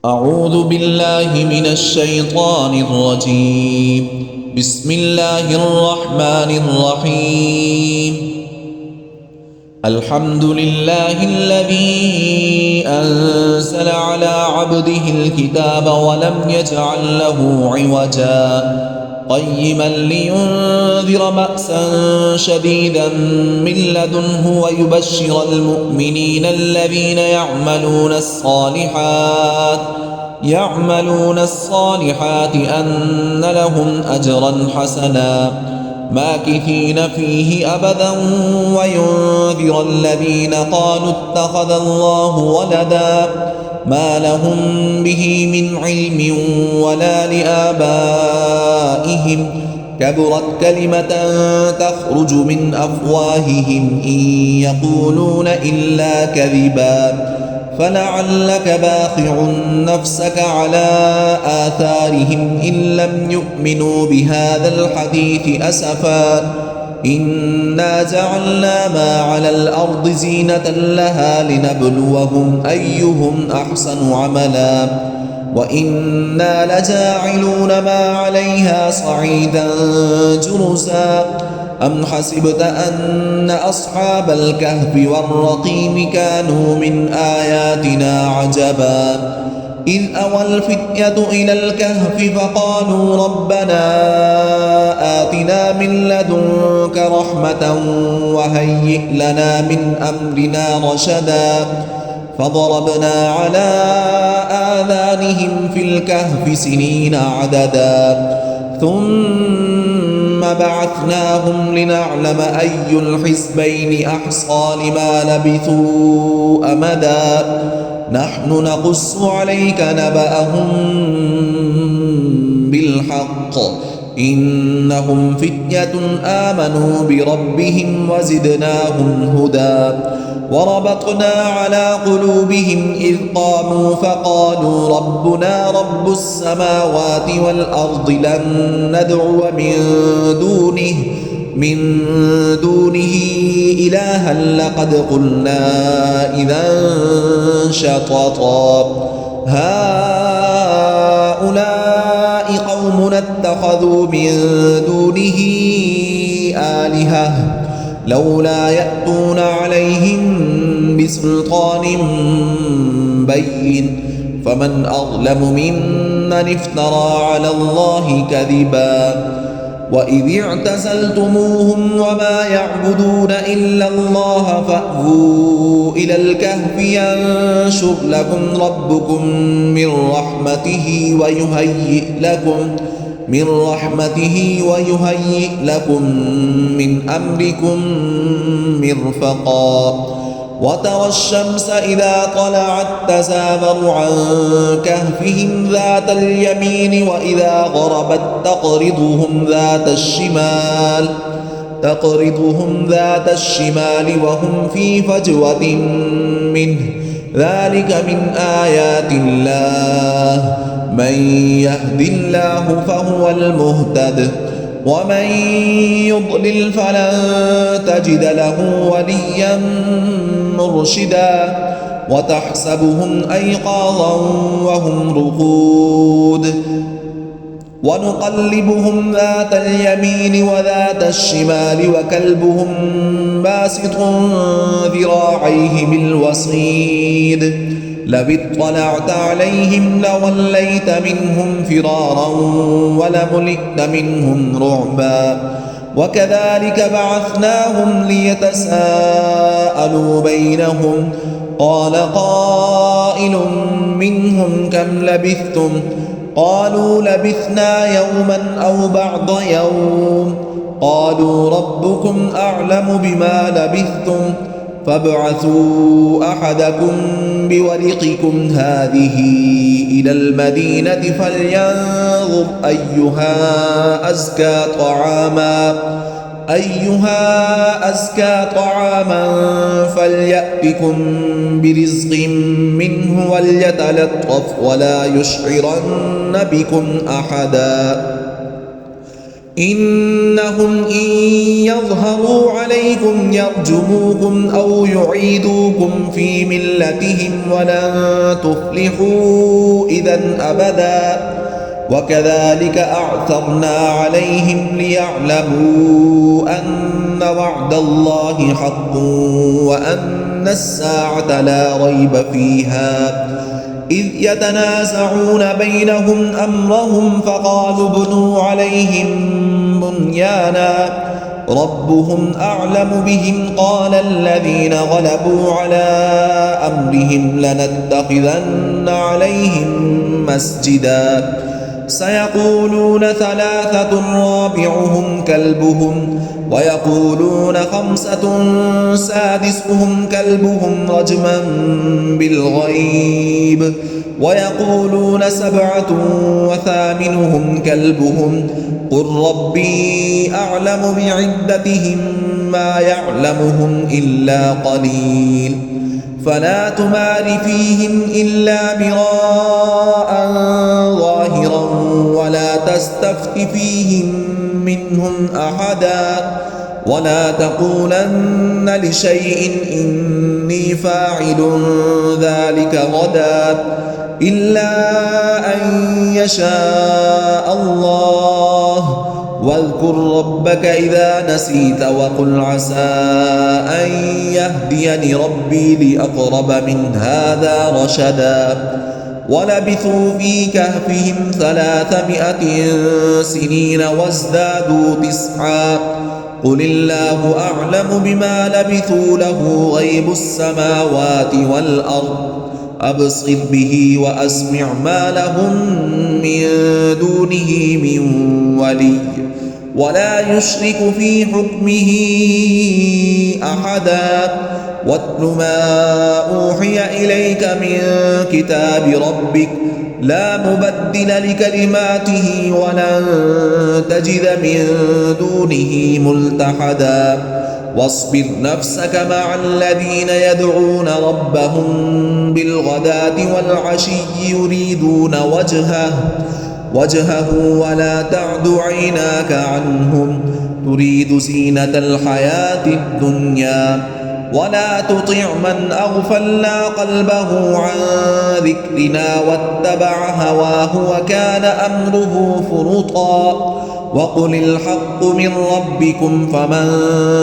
أعوذ بالله من الشيطان الرجيم. بسم الله الرحمن الرحيم. الحمد لله الذي أنزل على عبده الكتاب ولم يجعل له عوجا قيما لينذر بأسا شديدا من لدنه ويبشر المؤمنين الذين يعملون الصالحات أن لهم أجرا حسنا ماكثين فيه أبدا وينذر الذين قالوا اتخذ الله ولدا ما لهم به من علم ولا لآبائهم كبرت كلمة تخرج من أفواههم إن يقولون إلا كذبا فلعلك باخع نفسك على آثارهم إن لم يؤمنوا بهذا الحديث أسفا إنا جعلنا ما على الأرض زينة لها لنبلوهم أيهم أحسن عملا وإنا لجاعلون ما عليها صعيدا جرزا أم حسبت أن أصحاب الكهف والرقيم كانوا من آياتنا عجبا إذ أوى الفتية إلى الكهف فقالوا ربنا آتنا من لدنك رحمة وهيئ لنا من أمرنا رشدا فضربنا على آذانهم في الكهف سنين عددا ثم بعثناهم لنعلم أي الحزبين أحصى لما لبثوا أمدا نحن نقص عليك نبأهم بالحق إنهم فتية آمنوا بربهم وزدناهم هدى وربطنا على قلوبهم إذ قاموا فقالوا ربنا رب السماوات والأرض لن ندعو من دونه إلها لقد قلنا إذا شططا هؤلاء قومنا اتخذوا من دونه آلهة لولا يأتون عليهم بسلطان بين فمن أظلم ممن افترى على الله كذبا وإذ اعتزلتموهم وما يعبدون إلا الله فأووا إلى الكهف ينشر لكم ربكم من رحمته ويهيئ لكم من أمركم مرفقا وترى الشمس إذا طلعت تزاور عن كهفهم ذات اليمين وإذا غربت تقرضهم ذات الشمال وهم في فجوة منه ذلك من آيات الله من يهد الله فهو المهتد ومن يضلل فلن تجد له وليا مرشدا وتحسبهم أيقاظا وهم رقود ونقلبهم ذات اليمين وذات الشمال وكلبهم باسط ذراعيه بالوصيد لو اطلعت عليهم لوليت منهم فرارا ولملئت منهم رعبا وكذلك بعثناهم ليتساءلوا بينهم قال قائل منهم كم لبثتم قالوا لبثنا يوما أو بعض يوم قالوا ربكم أعلم بما لبثتم فابعثوا أحدكم بورقكم هذه إلى المدينة فلينظر أيها أزكى طعاما فليأتكم برزق منه وليتلطف ولا يشعرن بكم أحدا إنهم إن يظهروا عليكم يرجموكم أو يعيدوكم في ملتهم ولن تفلحوا إذا أبدا وكذلك أعثرنا عليهم ليعلموا أن وعد الله حق وأن الساعة لا ريب فيها إذ يتنازعون بينهم أمرهم فقالوا ابنوا عليهم بنيانا ربهم أعلم بهم قال الذين غلبوا على أمرهم لنتخذن عليهم مسجدا سيقولون ثلاثة رابعهم كلبهم ويقولون خمسة سادسهم كلبهم رجما بالغيب ويقولون سبعة وثامنهم كلبهم قل ربي أعلم بعدتهم ما يعلمهم إلا قليل فلا تمار فيهم إلا مراء ظاهرا ولا تستفت فيهم منهم أحدا ولا تقولن لشيء إني فاعل ذلك غدا إلا أن يشاء الله واذكر ربك إذا نسيت وقل عسى أن يهديني ربي لأقرب من هذا رشدا ولبثوا في كهفهم 300 سنين وازدادوا 9 قل الله أعلم بما لبثوا له غيب السماوات والأرض أبصر به وأسمع ما لهم من دونه من ولي ولا يشرك في حكمه أحدا واتل ما أوحي إليك من كتاب ربك لا مبدل لكلماته ولن تجد من دونه ملتحدا واصبر نفسك مع الذين يدعون ربهم بالغداة والعشي يريدون وجهه ولا تعد عيناك عنهم تريد زينة الحياة الدنيا ولا تطع من أغفلنا قلبه عن ذكرنا واتبع هواه وكان أمره فرطا وقل الحق من ربكم فمن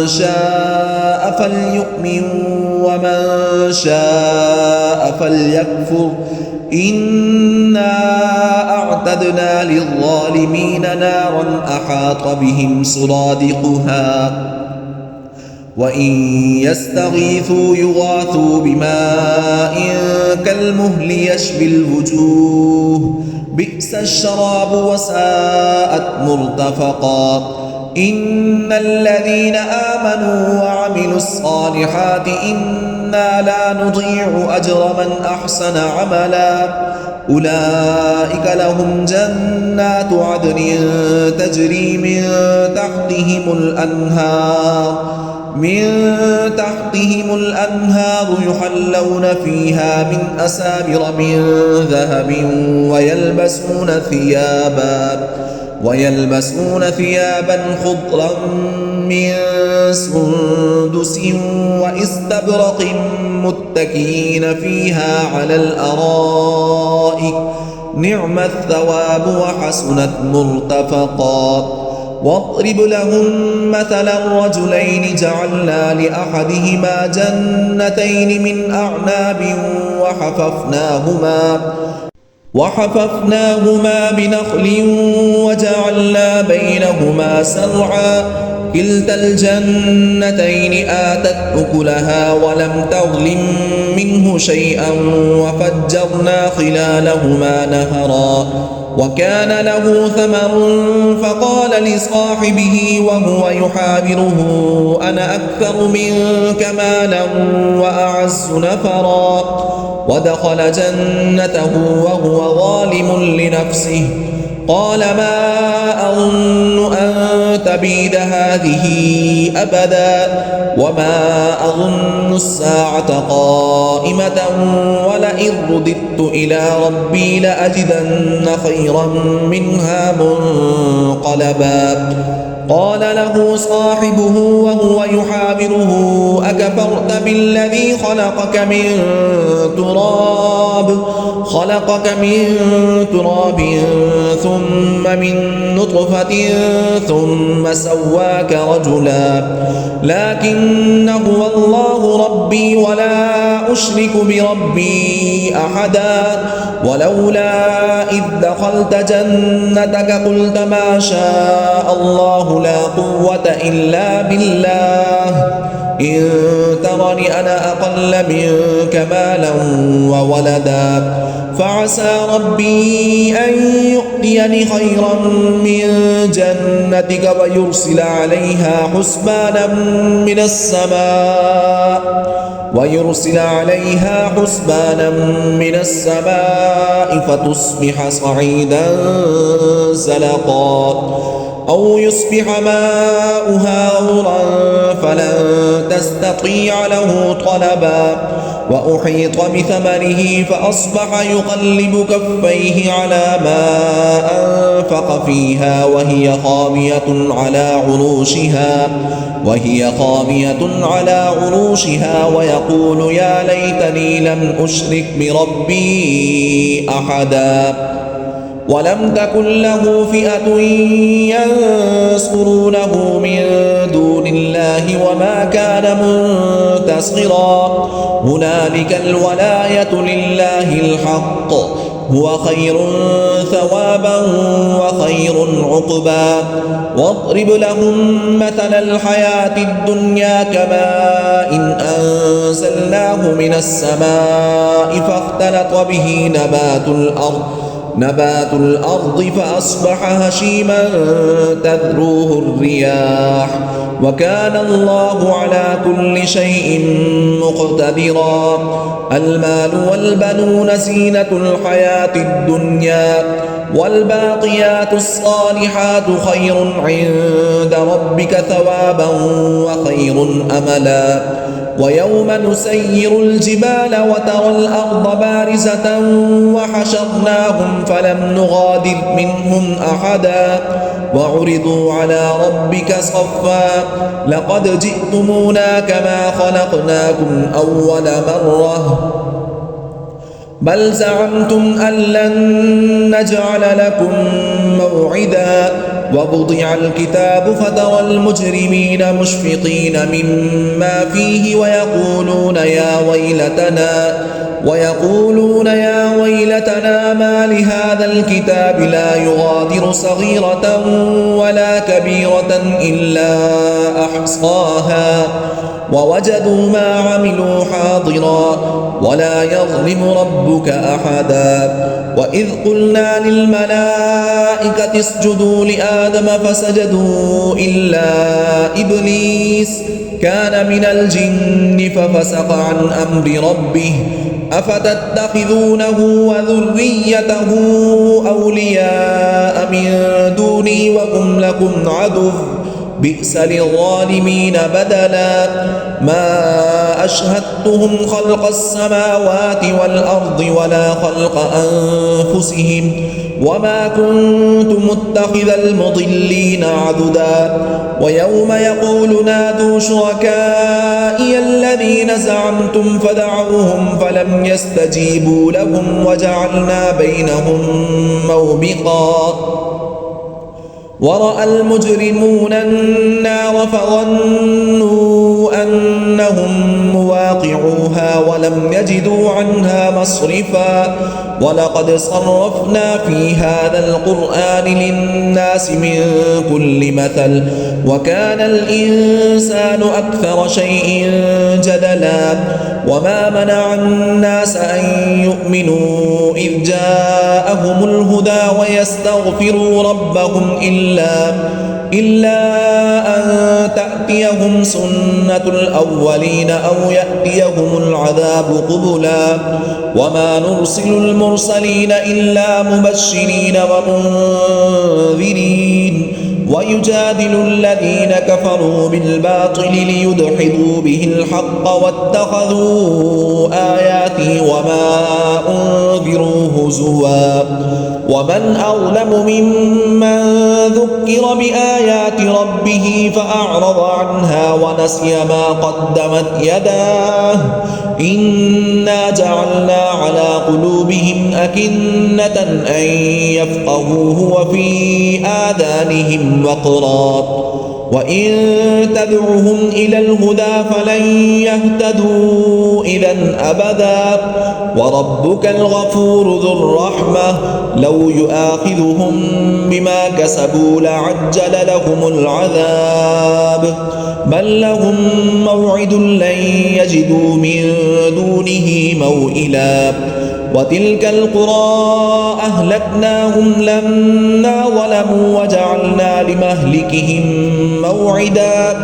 شاء فليؤمن ومن شاء فليكفر إنا أعتدنا للظالمين نارا أحاط بهم سرادقها وإن يستغيثوا يغاثوا بماء كالمهل يشفي الوجوه بئس الشراب وساءت مرتفقا إن الذين آمنوا وعملوا الصالحات إنا لا نضيع أجر من أحسن عملا أولئك لهم جنات عدن تجري من تحتهم الأنهار يحلون فيها من أسابر من ذهب ويلبسون ثيابا خضرا من سندس واستبرق متكئين فيها على الأرائك نعم الثواب وحسنت مرتفقا واضرب لهم مثلا رجلين جعلنا لأحدهما جنتين من أعناب وحففناهما بنخل وجعلنا بينهما زرعا كلتا الجنتين آتت أكلها ولم تظلم منه شيئا وفجرنا خلالهما نهرا وكان له ثمر فقال لصاحبه وهو يحاوره أنا أكثر منك مالا وأعز نفرا ودخل جنته وهو ظالم لنفسه قال ما أظن أن تبيد هذه أبدا وما أظن الساعة قائمة ولئن رددت إلى ربي لأجدن خيرا منها منقلبا قال له صاحبه وهو يحاوره أكفرت بالذي خلقك من تراب ثم من نطفة ثم سواك رجلا لكن هو الله ربي ولا أشرك بربي أحدا ولولا إذ دخلت جنتك قلت ما شاء الله لا قوة إلا بالله إن ترني أنا أقل منك مالا وولدا فعسى ربي أن يؤتيني خيرا من جنتك ويرسل عليها حسبانا من السماء فتصبح صعيدا زلقا أو يصبح ماؤها غورا فلن تستطيع له طلبا وأحيط بثمره فأصبح يقلب كفيه على ما أنفق فيها وهي خاوية على عروشها ويقول يا ليتني لم أشرك بربي أحدا ولم تكن له فئة ينصرونه من دون الله وما كان منتصرا هنالك الولاية لله الحق هو خير ثوابا وخير عقبا واضرب لهم مثل الحياة الدنيا كماء أنزلناه من السماء فاختلط به نبات الأرض فأصبح هشيما تذروه الرياح وكان الله على كل شيء مقتدرا المال والبنون زينة الحياة الدنيا والباقيات الصالحات خير عند ربك ثوابا وخير أملا ويوم نسير الجبال وترى الأرض بارزة وحشرناهم فلم نغادر منهم أحدا وعرضوا على ربك صفا لقد جئتمونا كما خلقناكم أول مرة بل زعمتم أن لن نجعل لكم موعدا ووضع الكتاب فترى المجرمين مشفقين مما فيه ويقولون يا ويلتنا ما لهذا الكتاب لا يغادر صغيرة ولا كبيرة إلا أحصاها ووجدوا ما عملوا حاضرا ولا يظلم ربك أحدا وإذ قلنا للملائكة اسجدوا لآدم فسجدوا إلا إبليس كان من الجن ففسق عن أمر ربه أفتتخذونه وذريته أولياء من دوني وهم لكم عدو بئس للظالمين بدلا ما أشهدتهم خلق السماوات والأرض ولا خلق أنفسهم وما كنت متخذ المضلين عضدا ويوم يقول نادوا شركائي الذين زعمتم فدعوهم فلم يستجيبوا لهم وجعلنا بينهم موبقا ورأى المجرمون النار فظنوا أنهم مواقعوها ولم يجدوا عنها مصرفا ولقد صرفنا في هذا القرآن للناس من كل مثل وكان الإنسان أكثر شيء جدلا وما منع الناس أن يؤمنوا إذ جاءهم الهدى ويستغفروا ربهم إلا أن تأتيهم سنة الأولين أو يأتيهم العذاب قبلا وما نرسل المرسلين إلا مبشرين ومنذرين ويجادل الذين كفروا بالباطل ليدحضوا به الحق واتخذوا آياتي وما أنذروا هزوا ومن أظلم ممن ذكر بآيات ربه فأعرض عنها ونسي ما قدمت يداه إنا جعلنا على قلوبهم أكنة أن يفقهوه وفي آذانهم وقرا وإن تدعهم إلى الهدى فلن يهتدوا إذا أبدا وربك الغفور ذو الرحمة لو يؤاخذهم بما كسبوا لعجل لهم العذاب بل لهم موعد لن يجدوا من دونه موئلا وتلك القرى أهلكناهم لما ظلموا وجعلنا لمهلكهم موعدا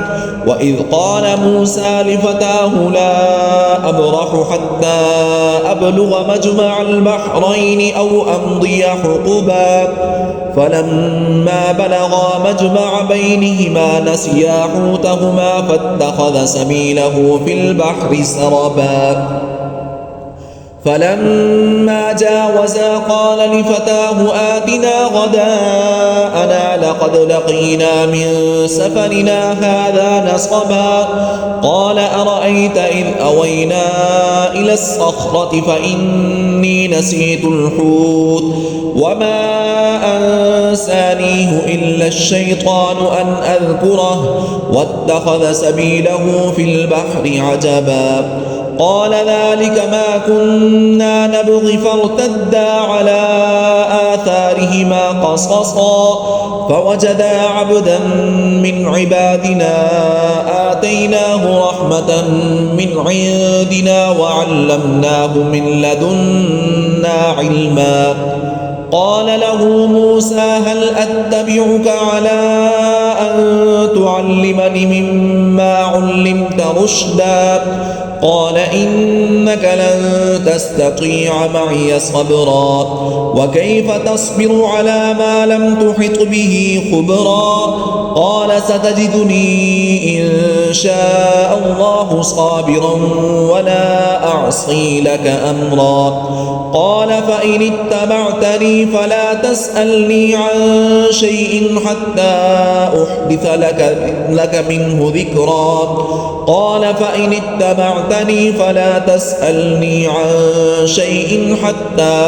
وإذ قال موسى لفتاه لا أبرح حتى أبلغ مجمع البحرين أو أمضي حقبا فلما بلغا مجمع بينهما نسيا حوتهما فاتخذ سبيله في البحر سربا فلما جاوزا قال لفتاه آتنا غداءنا لقد لقينا من سفرنا هذا نصبا قال أرأيت إذ أوينا إلى الصخرة فإني نسيت الحوت وما أنسانيه إلا الشيطان أن أذكره واتخذ سبيله في البحر عجبا قال ذلك ما كنا نبغي فارتدا على آثارهما قصصا فوجدا عبدا من عبادنا آتيناه رحمة من عندنا وعلمناه من لدنا علما قال له موسى هل أتبعك على أن تعلمني مما علمت رشدا قال إنك لن تستطيع معي صبرا وكيف تصبر على ما لم تحط به خبرا قال ستجدني إن شاء الله صابرا ولا أعصي لك أمرا قال فإن اتبعتني فلا تسألني عن شيء حتى أحدث لك منه ذكرا قال فإن اتبعتني فلا تسألني عن شيء حتى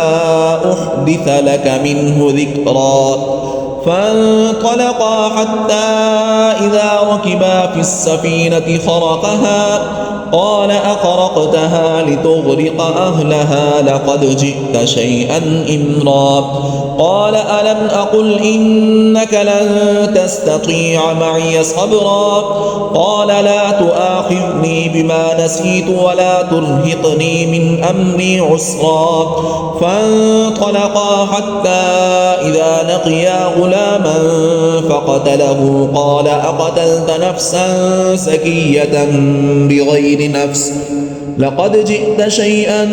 أحدث لك منه ذكرا فانطلقا حتى إذا ركبا في السفينة خرقها قال أخرقتها لتغرق أهلها لقد جئت شيئا إمرا قال ألم أقل إنك لن تستطيع معي صبرا قال لا تؤاخذني بما نسيت ولا ترهقني من أمري عسرا فانطلقا حتى إذا لقيا غلاما فقتله قال أقتلت نفسا زكية بغير نفس لقد جئت شيئا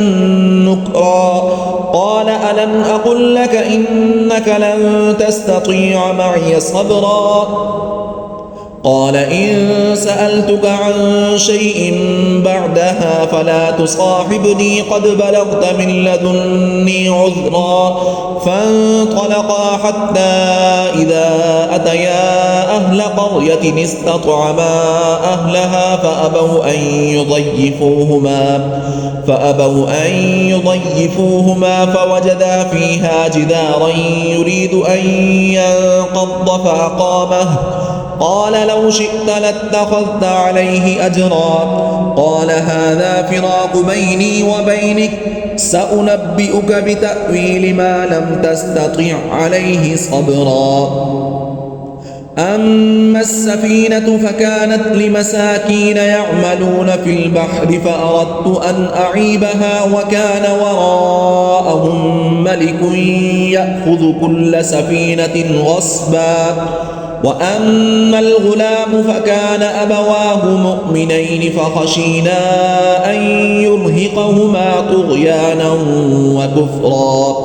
نكرا قال ألم أقل لك إنك لن تستطيع معي صبرا قال إن سألتك عن شيء بعدها فلا تصاحبني قد بلغت من لدني عذرا فانطلقا حتى إذا أتيا أهل قرية استطعما أهلها فأبوا أن يضيفوهما فوجدا فيها جدارا يريد أن ينقض فأقامه قال لو شئت لاتخذت عليه أجرا قال هذا فراق بيني وبينك سأنبئك بتأويل ما لم تستطع عليه صبرا أما السفينة فكانت لمساكين يعملون في البحر فأردت أن أعيبها وكان وراءهم ملك يأخذ كل سفينة غصبا وأما الغلام فكان أبواه مؤمنين فخشينا أن يرهقهما طغيانا وكفرا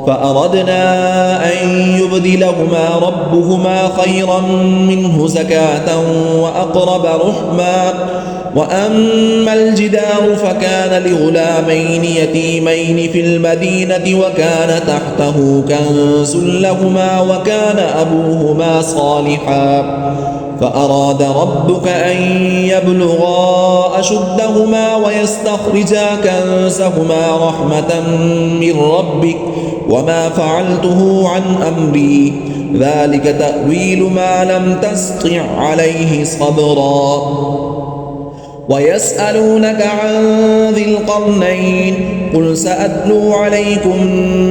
فأردنا أن يبدلهما ربهما خيرا منه زكاة وأقرب رحما وأما الجدار فكان لغلامين يتيمين في المدينة وكان تحته كنز لهما وكان أبوهما صالحا فأراد ربك أن يبلغا أشدهما ويستخرجا كنزهما رحمة من ربك وما فعلته عن أمري ذلك تأويل ما لم تسطع عليه صبرا ويسألونك عن ذي القرنين قل سأتلو عليكم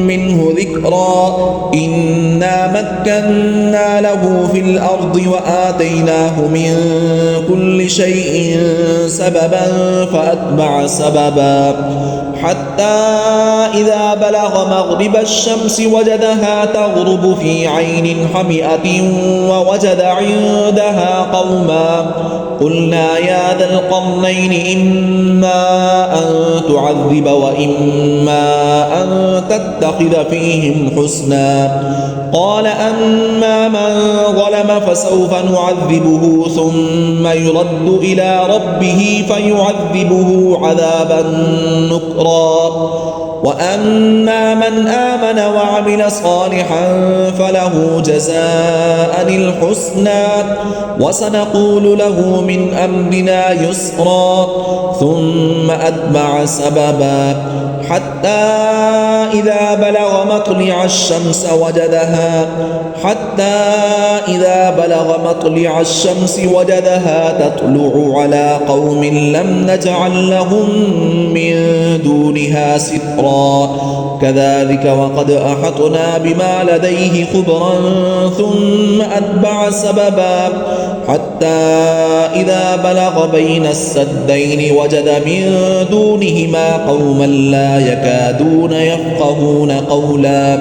منه ذكرا إنا مكنا له في الأرض وآتيناه من كل شيء سببا فأتبع سببا حتى إذا بلغ مغرب الشمس وجدها تغرب في عين حمئة ووجد عندها قوما قلنا يا ذا القرنين إما أن تعذب وإما أن تتخذ فيهم حسنا قال أما من ظلم فسوف نعذبه ثم يرد إلى ربه فيعذبه عذابا نكرا وأما من آمن وعمل صالحا فله جزاء الحسنى وسنقول له من أمرنا يسرا ثم أتبع سببا حتى إذا بلغ مطلع الشمس وجدها تطلع على قوم لم نجعل لهم من دونها سترا كذلك وقد أحطنا بما لديه خبرا ثم أتبع سببا حتى إذا بلغ بين السدين وجد من دونهما قوما لا يكادون يفقهون قولا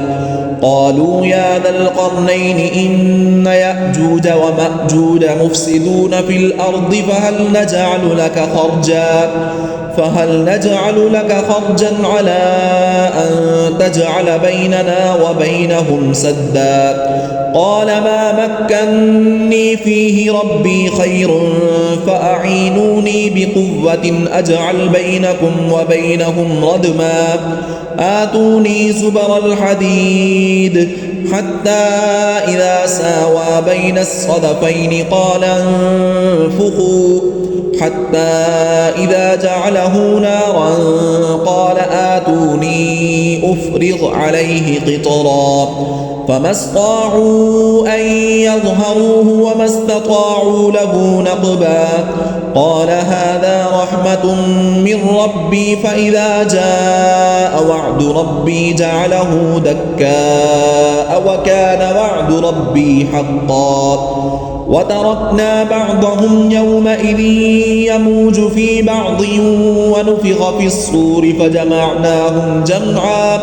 قالوا يا ذا القرنين إن يأجوج ومأجوج مفسدون في الأرض فهل نجعل لك خرجا على أن تجعل بيننا وبينهم سدا قال ما مكني فيه ربي خير فأعينوني بقوة أجعل بينكم وبينهم ردما آتوني زبر الحديد حتى إذا ساوى بين الصدفين قال انفخوا حتى إذا جعله نارا قال آتوني أفرغ عليه قطرا فما استطاعوا أن يظهروه وما استطاعوا له نقبا قال هذا رحمة من ربي فإذا جاء وعد ربي جعله دكاء وكان وعد ربي حقا وتركنا بعضهم يومئذ يموج في بعض ونفخ في الصور فجمعناهم جمعا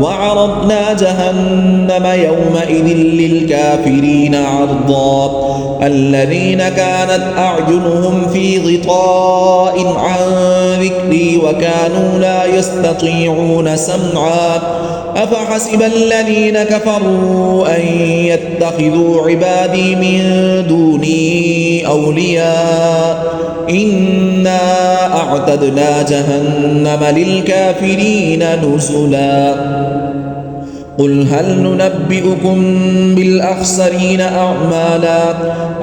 وعرضنا جهنم يومئذ للكافرين عرضا الذين كانت أعينهم في غطاء عن ذكري وكانوا لا يستطيعون سمعا أفحسب الذين كفروا أن يتخذوا عبادي من دوني أولياء إنا أعتدنا جهنم للكافرين نزلا قل هل ننبئكم بالأخسرين أعمالا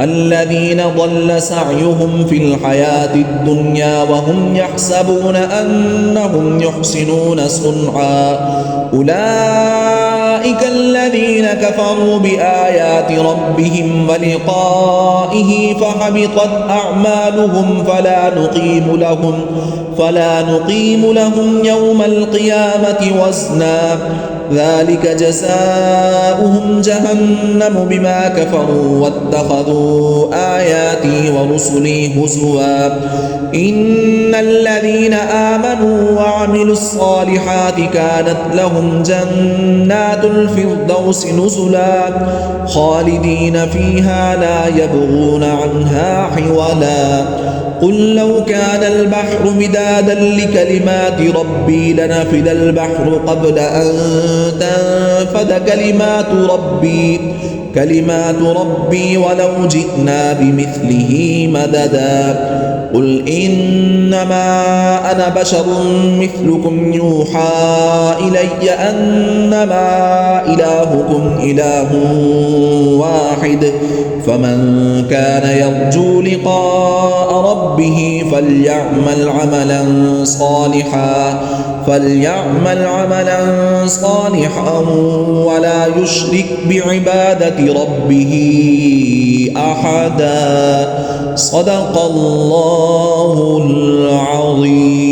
الذين ضل سعيهم في الحياة الدنيا وهم يحسبون أنهم يحسنون صنعا أولئك الذين كفروا بآيات ربهم ولقائه فحبطت أعمالهم فلا نقيم لهم يوم القيامة وزنا ذلك جزاؤهم جهنم بما كفروا واتخذوا آياتي ورسلي هزوا إن الذين آمنوا وعملوا الصالحات كانت لهم جنات الفردوس نزلا خالدين فيها لا يبغون عنها حولا قل لو كان البحر مدادا لكلمات ربي لنفد البحر قبل أن كلمات ربي ولو جئنا بمثله مددا قل إنما أنا بشر مثلكم يوحى إلي أنما إلهكم إله واحد فمن كان يرجو لقاء ربه فليعمل عملا صالحا ولا يشرك بعبادة ربه أحدا. صدق الله العظيم.